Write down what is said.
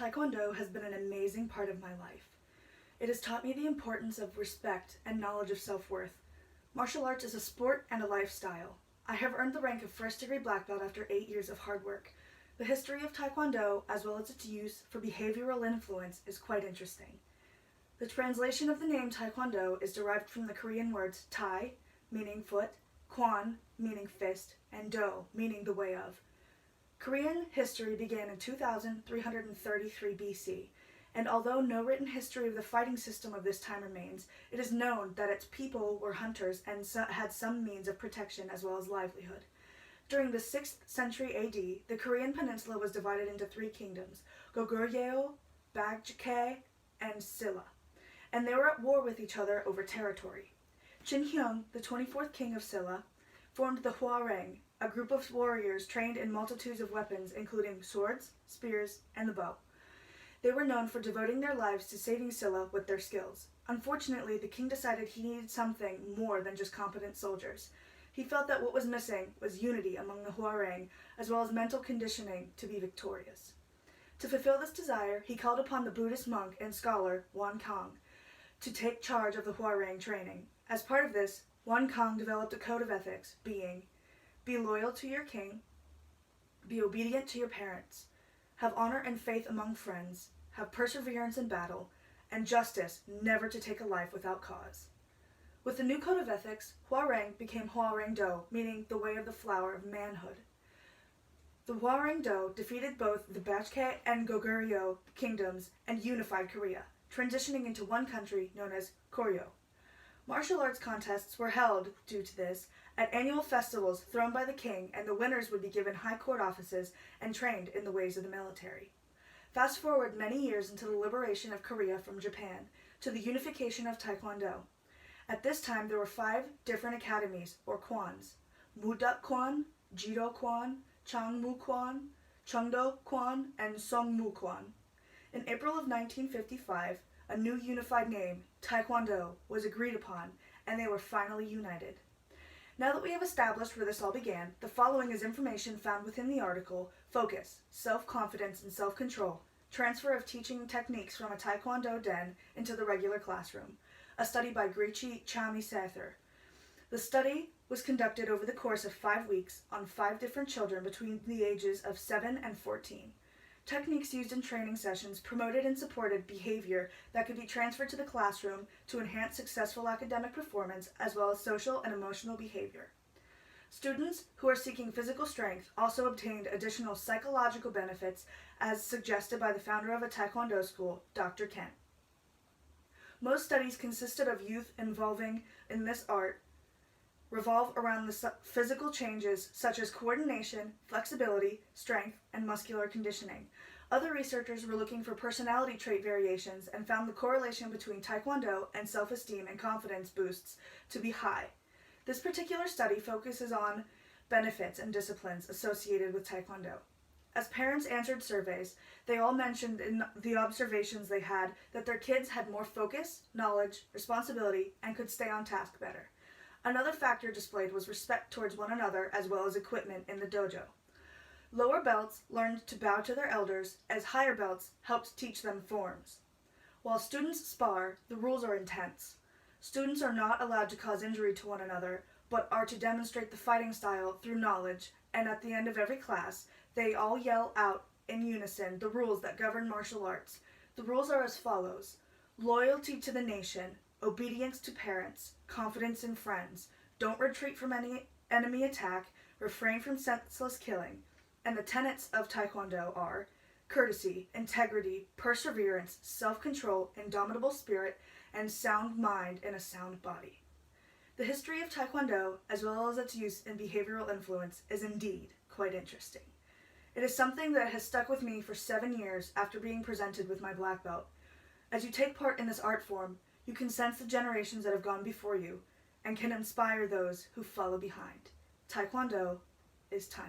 Taekwondo has been an amazing part of my life. It has taught me the importance of respect and knowledge of self-worth. Martial arts is a sport and a lifestyle. I have earned the rank of first-degree black belt after 8 years of hard work. The history of Taekwondo, as well as its use for behavioral influence, is quite interesting. The translation of the name Taekwondo is derived from the Korean words Tai, meaning foot, Kwon, meaning fist, and Do, meaning the way of. Korean history began in 2333 BC, and although no written history of the fighting system of this time remains, it is known that its people were hunters and had some means of protection as well as livelihood. During the 6th century AD, the Korean peninsula was divided into 3 kingdoms, Goguryeo, Baekje, and Silla, and they were at war with each other over territory. Hyung, the 24th king of Silla, formed the Hwarang, a group of warriors trained in multitudes of weapons, including swords, spears, and the bow. They were known for devoting their lives to saving Silla with their skills. Unfortunately, the king decided he needed something more than just competent soldiers. He felt that what was missing was unity among the Hwarang, as well as mental conditioning to be victorious. To fulfill this desire, he called upon the Buddhist monk and scholar Wan Kang to take charge of the Hwarang training. As part of this, Wan Kang developed a code of ethics, being: be loyal to your king, be obedient to your parents, have honor and faith among friends, have perseverance in battle, and justice, never to take a life without cause. With the new code of ethics, Hwarang became Hwarang Do, meaning the way of the flower of manhood. The Hwarang Do defeated both the Baekje and Goguryeo kingdoms and unified Korea, transitioning into one country known as Koryo. Martial arts contests were held, due to this, at annual festivals thrown by the king, and the winners would be given high court offices and trained in the ways of the military. Fast forward many years into the liberation of Korea from Japan to the unification of Taekwondo. At this time, there were 5 different academies, or kwons: Mudak Kwon, Jido Kwon, Changmu Kwon, Chungdo Kwon, and Songmu Kwon. In April of 1955, a new unified name, Taekwondo, was agreed upon, and they were finally united. Now that we have established where this all began, the following is information found within the article, Focus, Self-Confidence and Self-Control, Transfer of Teaching Techniques from a Taekwondo Den into the Regular Classroom, a study by Grichi Chami Sather. The study was conducted over the course of 5 weeks on 5 different children between the ages of 7 and 14. Techniques used in training sessions promoted and supported behavior that could be transferred to the classroom to enhance successful academic performance as well as social and emotional behavior. Students who are seeking physical strength also obtained additional psychological benefits as suggested by the founder of a Taekwondo school, Dr. Kent. Most studies consisted of youth involving in this art revolve around the physical changes such as coordination, flexibility, strength, and muscular conditioning. Other researchers were looking for personality trait variations and found the correlation between Taekwondo and self-esteem and confidence boosts to be high. This particular study focuses on benefits and disciplines associated with Taekwondo. As parents answered surveys, they all mentioned in the observations they had that their kids had more focus, knowledge, responsibility, and could stay on task better. Another factor displayed was respect towards one another as well as equipment in the dojo. Lower belts learned to bow to their elders, as higher belts helped teach them forms. While students spar, the rules are intense. Students are not allowed to cause injury to one another, but are to demonstrate the fighting style through knowledge, and at the end of every class, they all yell out in unison the rules that govern martial arts. The rules are as follows: loyalty to the nation, obedience to parents, confidence in friends, don't retreat from any enemy attack, refrain from senseless killing. And the tenets of Taekwondo are courtesy, integrity, perseverance, self-control, indomitable spirit, and sound mind in a sound body. The history of Taekwondo, as well as its use in behavioral influence, is indeed quite interesting. It is something that has stuck with me for 7 years after being presented with my black belt. As you take part in this art form, you can sense the generations that have gone before you and can inspire those who follow behind. Taekwondo is time.